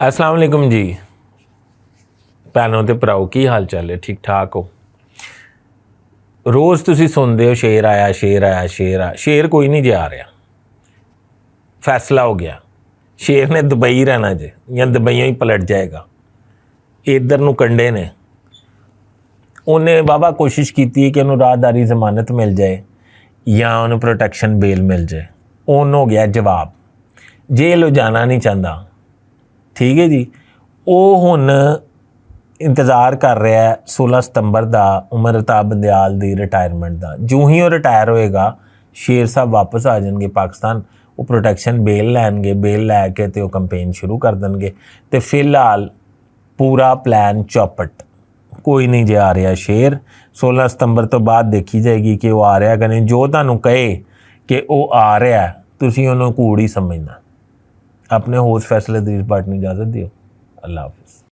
अस्सलाम वालेकुम जी भैनों ते भराओ, की हाल चाल है? ठीक ठाक हो? रोज़ तुसी सुनते हो शेर आया शेर आया शेर आया, शेर कोई नहीं जे आ रहा। फैसला हो गया, शेर ने दुबई रहना जे या दुबईयों ही पलट जाएगा। इधर नूं कंडे ने उन्हें बाबा कोशिश की कि उन्होंने राहदारी जमानत मिल जाए या उन्हें प्रोटैक्शन बेल मिल जाए। उन हो गया जवाब, जेल हो जाना नहीं चाहता। ठीक है जी, वो हुण इंतज़ार कर रहा है 16 सितंबर का उमर अता बंदयाल की रिटायरमेंट का। जो ही वो रिटायर होएगा शेर साहब वापस आ जाएंगे पाकिस्तान, वो प्रोटैक्शन बेल लैनगे, बेल लैके तो कंपेन शुरू कर देंगे। तो फिलहाल पूरा प्लैन चौपट, कोई नहीं जे आ रहा शेर। 16 सितंबर तो बाद देखी जाएगी कि वो आ रहा कि नहीं। जो तुहानूं कहे कि वो आ रहा है, तुसीं उन्होंने कूड़ ही समझना। अपने होस्ट फैसले दी पार्टी इजाज़त दिओ। अल्लाह हाफिज़।